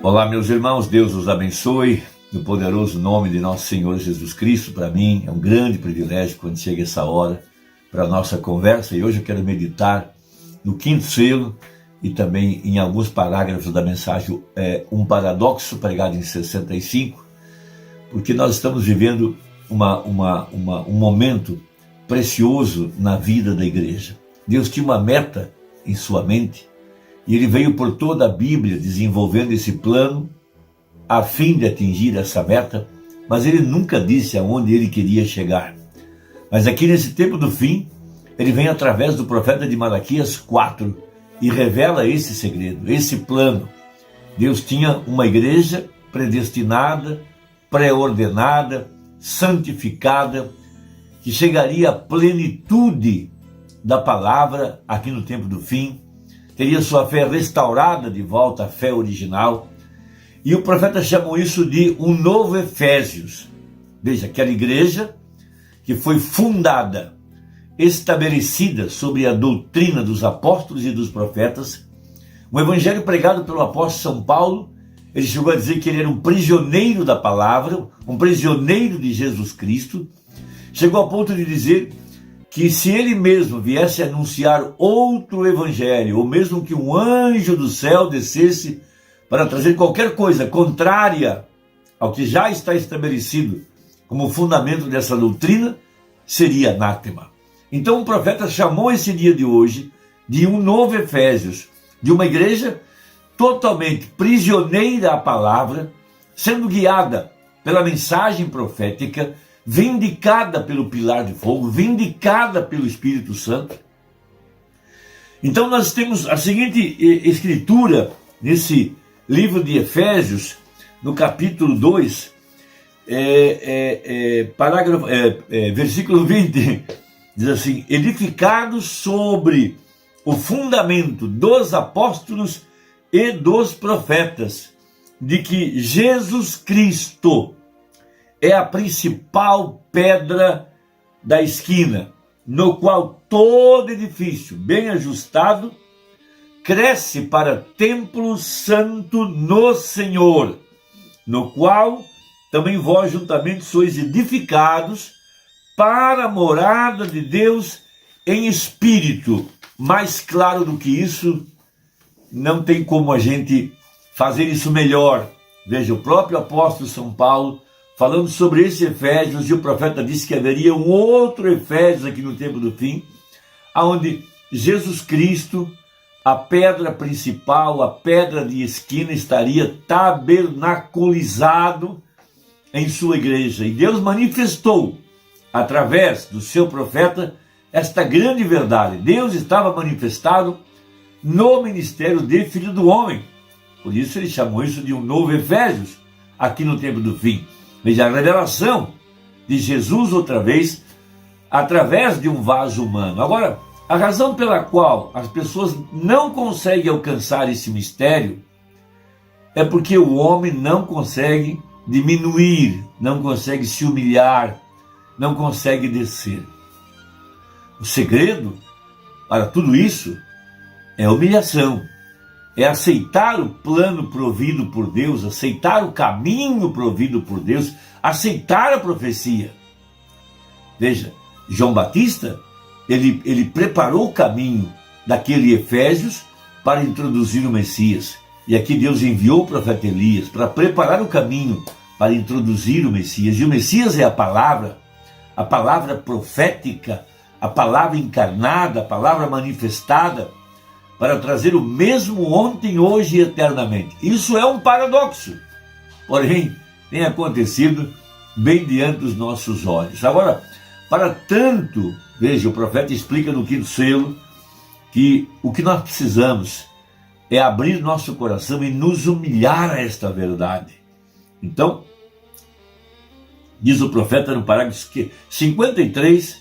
Olá, meus irmãos, Deus os abençoe, no poderoso nome de nosso Senhor Jesus Cristo. Para mim é um grande privilégio quando chega essa hora para a nossa conversa, e hoje eu quero meditar no quinto selo e também em alguns parágrafos da mensagem, um paradoxo pregado em 65, porque nós estamos vivendo um momento precioso na vida da igreja. Deus tinha uma meta em sua mente, e ele veio por toda a Bíblia desenvolvendo esse plano a fim de atingir essa meta, mas ele nunca disse aonde ele queria chegar. Mas aqui nesse tempo do fim, ele vem através do profeta de Malaquias 4 e revela esse segredo, esse plano. Deus tinha uma igreja predestinada, pré-ordenada, santificada, que chegaria à plenitude da palavra aqui no tempo do fim, teria sua fé restaurada de volta à fé original. E o profeta chamou isso de um novo Efésios. Veja, aquela igreja que foi fundada, estabelecida sobre a doutrina dos apóstolos e dos profetas. O evangelho pregado pelo apóstolo São Paulo, ele chegou a dizer que ele era um prisioneiro da palavra, um prisioneiro de Jesus Cristo. Chegou ao ponto de dizer que se ele mesmo viesse anunciar outro evangelho, ou mesmo que um anjo do céu descesse para trazer qualquer coisa contrária ao que já está estabelecido como fundamento dessa doutrina, seria anátema. Então o profeta chamou esse dia de hoje de um novo Efésios, de uma igreja totalmente prisioneira à palavra, sendo guiada pela mensagem profética, vindicada pelo pilar de fogo, vindicada pelo Espírito Santo. Então nós temos a seguinte escritura nesse livro de Efésios, no capítulo 2, versículo 20, diz assim: edificados sobre o fundamento dos apóstolos e dos profetas, de que Jesus Cristo é a principal pedra da esquina, no qual todo edifício bem ajustado cresce para templo santo no Senhor, no qual também vós juntamente sois edificados para a morada de Deus em espírito. Mais claro do que isso, não tem como a gente fazer isso melhor. Veja, o próprio apóstolo São Paulo, falando sobre esse Efésios, e o profeta disse que haveria um outro Efésios aqui no tempo do fim, onde Jesus Cristo, a pedra principal, a pedra de esquina, estaria tabernaculizado em sua igreja. E Deus manifestou, através do seu profeta, esta grande verdade. Deus estava manifestado no ministério de Filho do Homem. Por isso ele chamou isso de um novo Efésios, aqui no tempo do fim. Veja, a revelação de Jesus outra vez, através de um vaso humano. Agora, a razão pela qual as pessoas não conseguem alcançar esse mistério é porque o homem não consegue diminuir, não consegue se humilhar, não consegue descer. O segredo para tudo isso é a humilhação, é aceitar o plano provido por Deus, aceitar o caminho provido por Deus, aceitar a profecia. Veja, João Batista, ele preparou o caminho daquele Efésios para introduzir o Messias. E aqui Deus enviou o profeta Elias para preparar o caminho para introduzir o Messias. E o Messias é a palavra profética, a palavra encarnada, a palavra manifestada, para trazer o mesmo ontem, hoje e eternamente. Isso é um paradoxo, porém tem acontecido bem diante dos nossos olhos. Agora, para tanto, veja, o profeta explica no quinto selo que o que nós precisamos é abrir nosso coração e nos humilhar a esta verdade. Então, diz o profeta no parágrafo 53,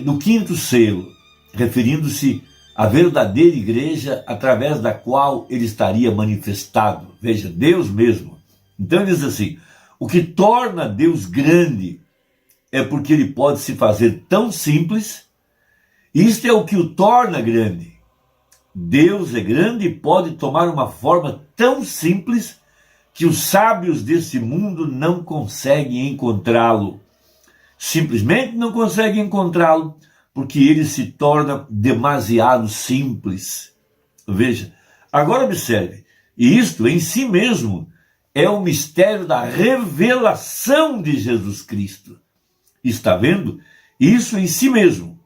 no quinto selo, referindo-se à verdadeira igreja através da qual ele estaria manifestado. Veja, Deus mesmo. Então ele diz assim: o que torna Deus grande é porque ele pode se fazer tão simples. Isto é o que o torna grande. Deus é grande e pode tomar uma forma tão simples que os sábios desse mundo não conseguem encontrá-lo. Simplesmente não conseguem encontrá-lo porque ele se torna demasiado simples. Veja, agora observe, e isto em si mesmo é o mistério da revelação de Jesus Cristo. Está vendo? Isso em si mesmo.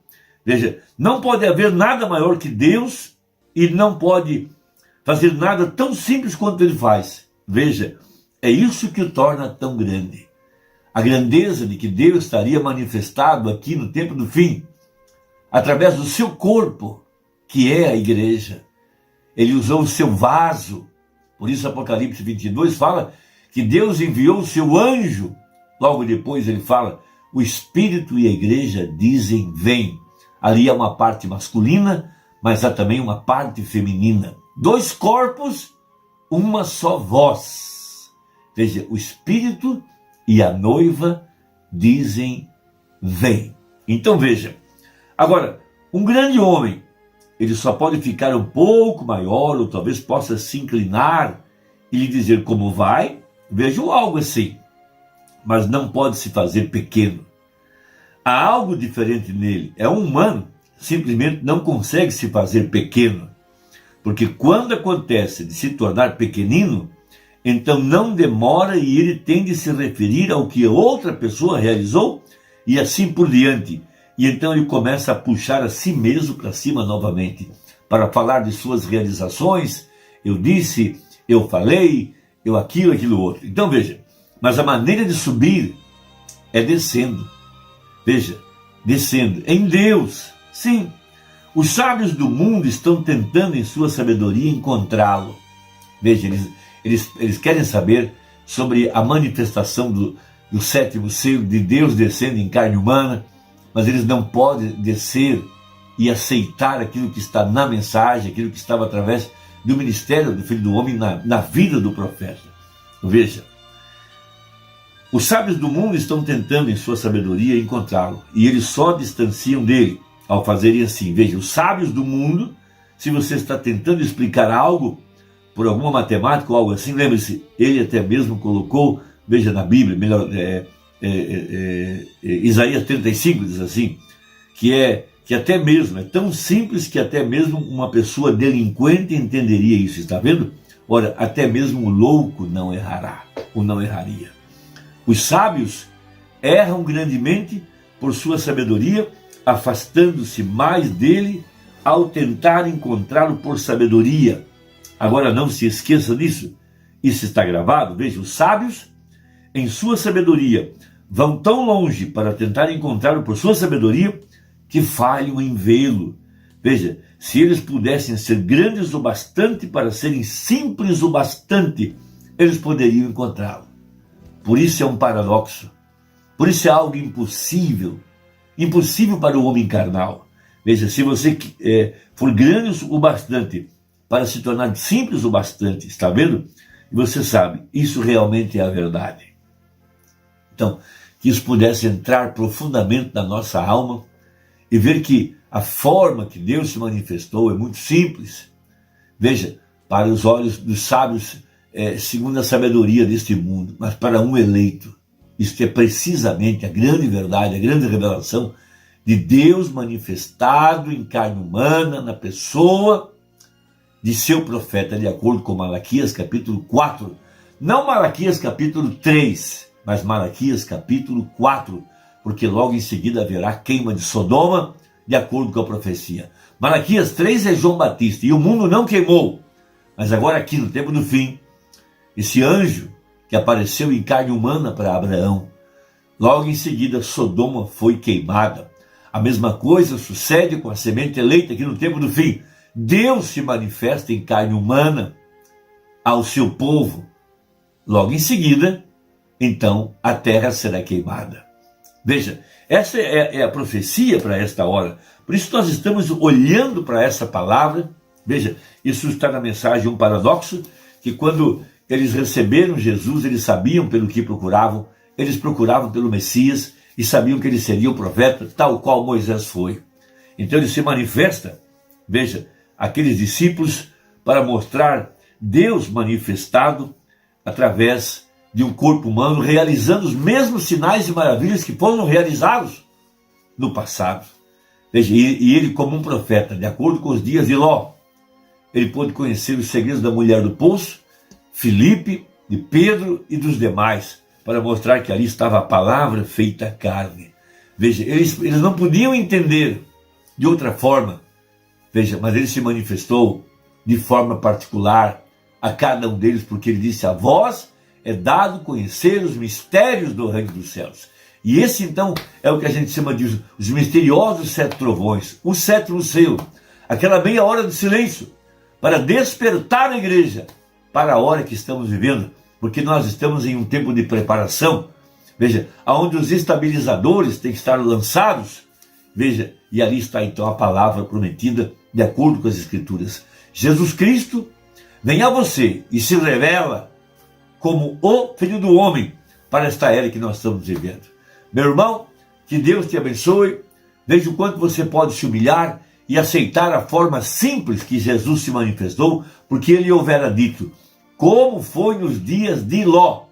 Veja, não pode haver nada maior que Deus e não pode fazer nada tão simples quanto ele faz. Veja, é isso que o torna tão grande. A grandeza de que Deus estaria manifestado aqui no tempo do fim, através do seu corpo, que é a igreja. Ele usou o seu vaso. Por isso Apocalipse 22 fala que Deus enviou o seu anjo. Logo depois ele fala, o Espírito e a igreja dizem, vem. Ali há uma parte masculina, mas há também uma parte feminina. 2 corpos, uma só voz. Veja, o Espírito e a noiva dizem, vem. Então veja, agora, um grande homem, ele só pode ficar um pouco maior, ou talvez possa se inclinar e lhe dizer como vai, veja algo assim, mas não pode se fazer pequeno. Há algo diferente nele, é um humano, simplesmente não consegue se fazer pequeno, porque quando acontece de se tornar pequenino, então não demora e ele tem de se referir ao que outra pessoa realizou e assim por diante. E então ele começa a puxar a si mesmo para cima novamente, para falar de suas realizações. Eu disse, eu falei, eu aquilo outro. Então veja, mas a maneira de subir é descendo. Veja, descendo em Deus. Sim, os sábios do mundo estão tentando em sua sabedoria encontrá-lo. Veja, eles querem saber sobre a manifestação do 7º selo de Deus descendo em carne humana, mas eles não podem descer e aceitar aquilo que está na mensagem, aquilo que estava através do ministério do Filho do Homem na vida do profeta. Veja, os sábios do mundo estão tentando em sua sabedoria encontrá-lo, e eles só distanciam dele ao fazerem assim. Veja, os sábios do mundo, se você está tentando explicar algo por alguma matemática ou algo assim, lembre-se, ele até mesmo colocou, veja na Bíblia, melhor, Isaías 35 diz assim, que até mesmo, é tão simples que até mesmo uma pessoa delinquente entenderia isso, está vendo? Ora, até mesmo o louco não errará, ou não erraria. Os sábios erram grandemente por sua sabedoria, afastando-se mais dele ao tentar encontrá-lo por sabedoria. Agora não se esqueça disso, isso está gravado, veja, os sábios, em sua sabedoria, vão tão longe para tentar encontrá-lo por sua sabedoria, que falham em vê-lo. Veja, se eles pudessem ser grandes o bastante para serem simples o bastante, eles poderiam encontrá-lo. Por isso é um paradoxo, por isso é algo impossível, impossível para o homem carnal. Veja, se você for grande o bastante para se tornar simples o bastante, está vendo? E você sabe, isso realmente é a verdade. Então, que isso pudesse entrar profundamente na nossa alma e ver que a forma que Deus se manifestou é muito simples. Veja, para os olhos dos sábios, segundo a sabedoria deste mundo, mas para um eleito, isto é precisamente a grande verdade, a grande revelação de Deus manifestado em carne humana, na pessoa de seu profeta, de acordo com Malaquias capítulo 4. Não Malaquias capítulo 3, mas Malaquias capítulo 4, porque logo em seguida haverá queima de Sodoma, de acordo com a profecia. Malaquias 3 é João Batista, e o mundo não queimou. Mas agora aqui no tempo do fim, esse anjo que apareceu em carne humana para Abraão, logo em seguida Sodoma foi queimada. A mesma coisa sucede com a semente eleita aqui no tempo do fim. Deus se manifesta em carne humana ao seu povo. Logo em seguida, então, a terra será queimada. Veja, essa é a profecia para esta hora. Por isso nós estamos olhando para essa palavra. Veja, isso está na mensagem um paradoxo, que quando eles receberam Jesus, eles sabiam pelo que procuravam, eles procuravam pelo Messias e sabiam que ele seria o profeta, tal qual Moisés foi. Então ele se manifesta, veja, aqueles discípulos para mostrar Deus manifestado através de um corpo humano, realizando os mesmos sinais e maravilhas que foram realizados no passado. Veja, e ele, como um profeta, de acordo com os dias de Ló, ele pôde conhecer os segredos da mulher do poço, Filipe, de Pedro e dos demais, para mostrar que ali estava a palavra feita carne. Veja, eles não podiam entender de outra forma, veja, mas ele se manifestou de forma particular a cada um deles, porque ele disse: a vós é dado conhecer os mistérios do reino dos céus. E esse então é o que a gente chama de os misteriosos 7 trovões, o sétimo selo, aquela meia hora de silêncio, para despertar a igreja para a hora que estamos vivendo, porque nós estamos em um tempo de preparação, veja, onde os estabilizadores têm que estar lançados, veja, e ali está então a palavra prometida de acordo com as Escrituras. Jesus Cristo vem a você e se revela como o Filho do Homem para esta era que nós estamos vivendo. Meu irmão, que Deus te abençoe, veja o quanto você pode se humilhar e aceitar a forma simples que Jesus se manifestou, porque ele houvera dito, como foi nos dias de Ló.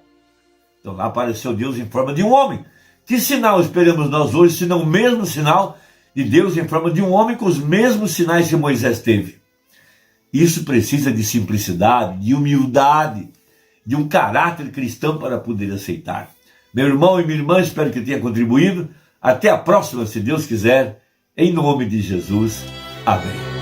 Então lá apareceu Deus em forma de um homem. Que sinal esperamos nós hoje, se não o mesmo sinal de Deus em forma de um homem com os mesmos sinais que Moisés teve? Isso precisa de simplicidade, de humildade, de um caráter cristão para poder aceitar. Meu irmão e minha irmã, espero que tenha contribuído. Até a próxima, se Deus quiser, em nome de Jesus. Amém.